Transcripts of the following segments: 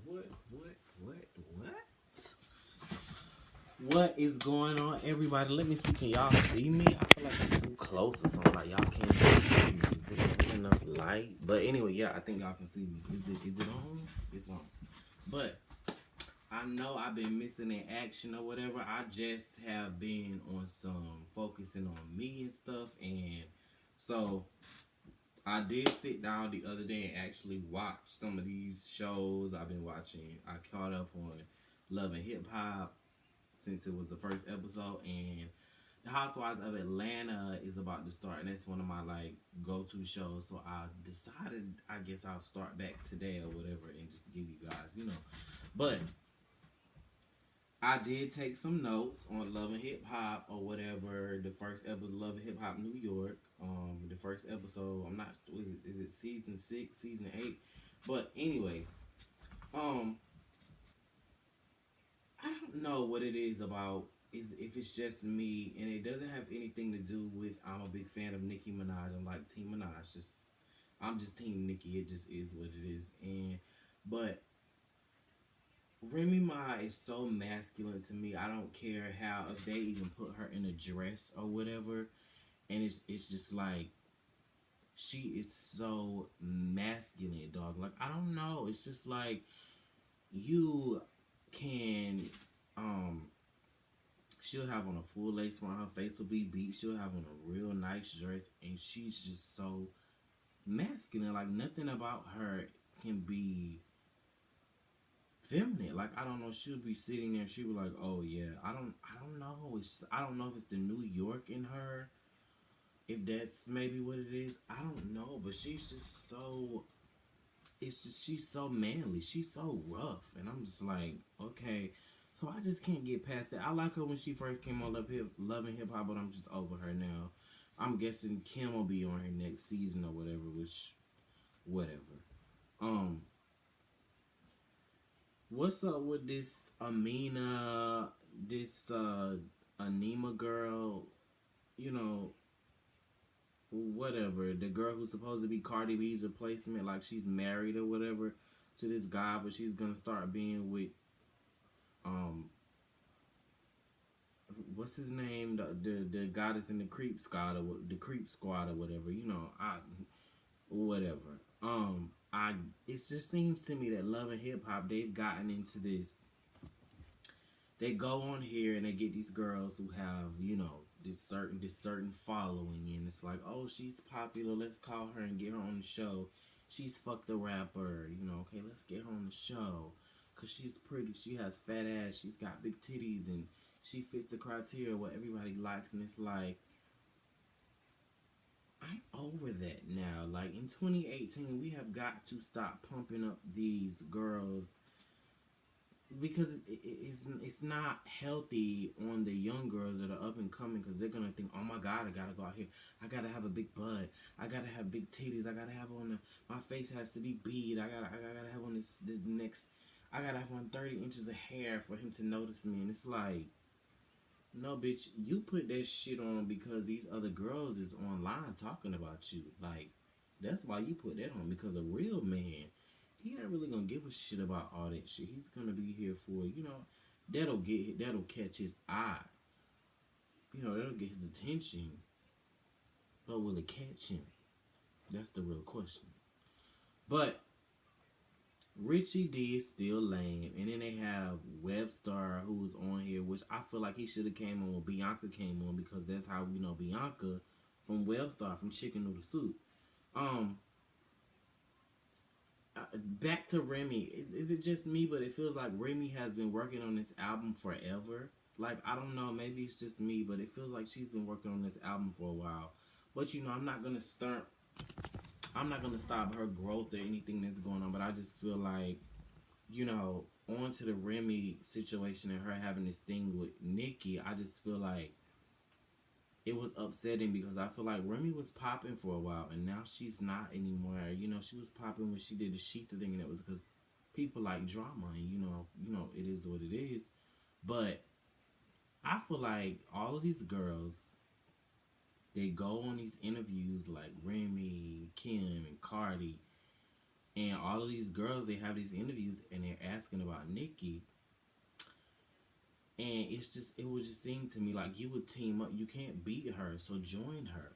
What? What is going on, everybody? Let me see. Can y'all see me? I feel like I'm too close or something. Like y'all can't see me. Is it good enough light? But anyway, yeah, I think y'all can see me. Is it on? It's on. But I know I've been missing in action or whatever. I just have been on some focusing on me and stuff, and so I did sit down the other day and actually watch some of these shows I've been watching. I caught up on Love and Hip Hop since it was the first episode, and The Housewives of Atlanta is about to start, and that's one of my like go-to shows. So I decided, I guess I'll start back today or whatever, and just give you guys, But I did take some notes on Love and Hip Hop or whatever. The first episode, Love and Hip Hop New York. The first episode. I'm not. Is it season 6, season 8? But anyways, um, I don't know what it is about. Is if it's just me, and it doesn't have anything to do with. I'm a big fan of Nicki Minaj. I'm like Team Minaj. I'm just Team Nicki. It just is what it is. But Remy Ma is so masculine to me. I don't care how if they even put her in a dress or whatever, and it's just like she is so masculine, dog. Like I don't know. It's just like you can she'll have on a full lace front, her face will be beat, she'll have on a real nice dress, and she's just so masculine. Like nothing about her can be feminine. Like I don't know, she'll be sitting there, she'll be like, oh yeah, I don't know. I don't know if it's the New York in her, if that's maybe what it is. I don't know, but she's just so she's so manly. She's so rough. And I'm just like, okay. So I just can't get past that. I like her when she first came on Love and Hip Hop, but I'm just over her now. I'm guessing Kim will be on her next season or whatever, which whatever. Um What's up with this Amina, this Anima girl, you know, whatever. The girl who's supposed to be Cardi B's replacement, like she's married or whatever to this guy, but she's gonna start being with um what's his name? The guy that's in the Creep Squad or whatever, whatever. I it just seems to me that Love and Hip Hop, they've gotten into this. They go on here and they get these girls who have, this certain following, and it's like, oh, she's popular, let's call her and get her on the show. She's fucked a rapper, okay, let's get her on the show. Cause she's pretty, she has fat ass, she's got big titties, and she fits the criteria what everybody likes, and it's like, I'm over that now. Like in 2018, we have got to stop pumping up these girls because it's not healthy on the young girls that are up and coming, because they're gonna think, oh my god, I gotta go out here, I gotta have a big butt, I gotta have big titties, I gotta have my face has to be beat, I gotta have on the next, I gotta have on 30 inches of hair for him to notice me. And it's like, no, bitch, you put that shit on because these other girls is online talking about you. Like, that's why you put that on. Because a real man, he ain't really gonna give a shit about all that shit. He's gonna be here for, that'll catch his eye. That'll get his attention. But will it catch him? That's the real question. But Richie D is still lame, and then they have Webstar, who's on here, which I feel like he should have came on when Bianca came on, because that's how we know Bianca from Webstar, from Chicken Noodle Soup. Back to Remy. Is it just me, but it feels like Remy has been working on this album forever. Like, I don't know, maybe it's just me, but it feels like she's been working on this album for a while. But I'm not gonna stop her growth or anything that's going on, but I just feel like, on to the Remy situation and her having this thing with Nicki, I just feel like it was upsetting, because I feel like Remy was popping for a while and now she's not anymore. She was popping when she did the Sheetha thing, and it was because people like drama, and it is what it is. But I feel like all of these girls, they go on these interviews like Remy, Kim, and Cardi, And all of these girls, they have these interviews and they're asking about Nikki. And it would just seem to me like you would team up. You can't beat her, so join her.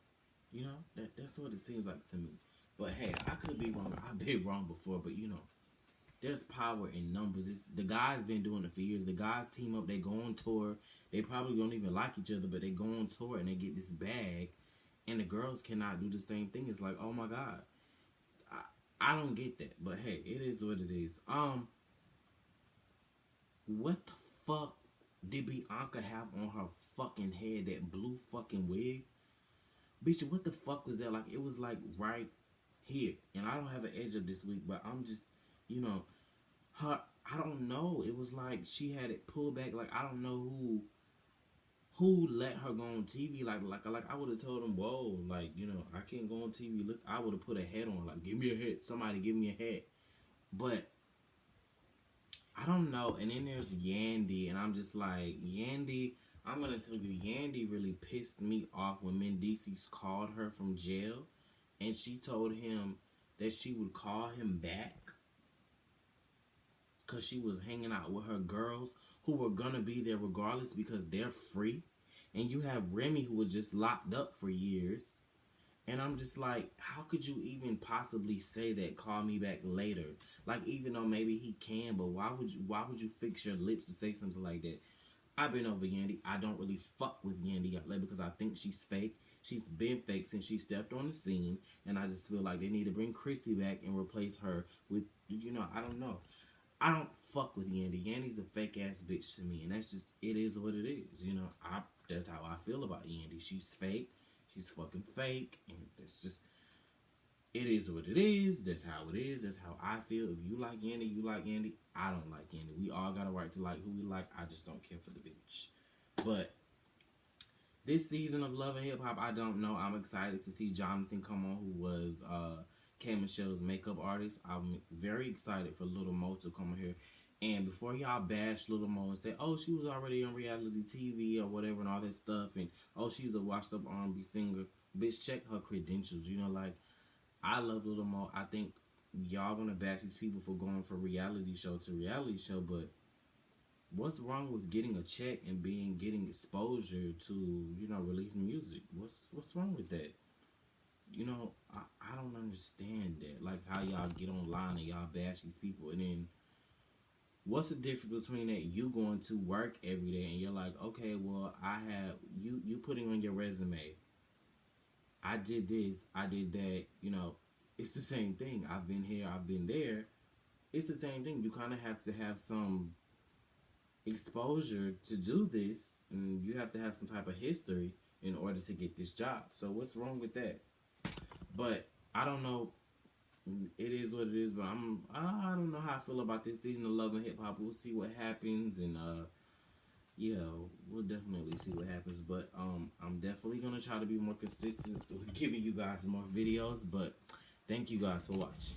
You know, that's what it seems like to me. But hey, I could be wrong. I've been wrong before, but you know, there's power in numbers. The guys been doing it for years. The guys team up. They go on tour. They probably don't even like each other, but they go on tour and they get this bag. And the girls cannot do the same thing. It's like, oh my god, I don't get that. But hey, it is what it is. What the fuck did Bianca have on her fucking head? That blue fucking wig, bitch. What the fuck was that? Like it was like right here, and I don't have an edge of this week, but I'm just, you know, her. I don't know. It was like she had it pulled back. Like I don't know who let her go on TV. Like I would have told them, whoa, like you know, I can't go on TV. Look, I would have put a hat on. Like give me a hat. Somebody give me a hat. But I don't know. And then there's Yandy, and I'm just like Yandy. I'm gonna tell you, Yandy really pissed me off when Mendeecees called her from jail, and she told him that she would call him back because she was hanging out with her girls who were gonna be there regardless because they're free. And you have Remy who was just locked up for years. And I'm just like, how could you even possibly say that? Call me back later. Like, even though maybe he can, but why would you fix your lips to say something like that? I've been over Yandy. I don't really fuck with Yandy because I think she's fake. She's been fake since she stepped on the scene, and I just feel like they need to bring Chrissy back and replace her with, you know, I don't know. I don't fuck with Yandy. Yandy's a fake ass bitch to me, and that's just, it is what it is. You know, that's how I feel about Yandy. She's fake. She's fucking fake, and that's just, it is what it is. That's how it is. That's how I feel. If you like Yandy, you like Yandy. I don't like Yandy. We all got a right to like who we like. I just don't care for the bitch. But this season of Love and Hip Hop, I don't know. I'm excited to see Jonathan come on, who was K Michelle's makeup artist. I'm very excited for Little Mo to come here. And before y'all bash Little Mo and say, oh, she was already on reality TV or whatever and all that stuff, and oh, she's a washed up R&B singer, bitch, check her credentials. You know, like, I love Little Mo. I think y'all gonna bash these people for going from reality show to reality show, but what's wrong with getting a check and getting exposure to, you know, releasing music? What's wrong with that? You know, I don't understand that. Like how y'all get online and y'all bash these people, and then what's the difference between that you going to work every day and you're like, okay, well, I have you putting on your resume, I did this, I did that, you know, it's the same thing. I've been here, I've been there. It's the same thing. You kind of have to have some exposure to do this, and you have to have some type of history in order to get this job. So what's wrong with that? But I don't know. It is what it is. But I don't know how I feel about this season of Love and Hip Hop. We'll see what happens, and yeah, we'll definitely see what happens. But I'm definitely gonna try to be more consistent with giving you guys more videos. But thank you guys for watching.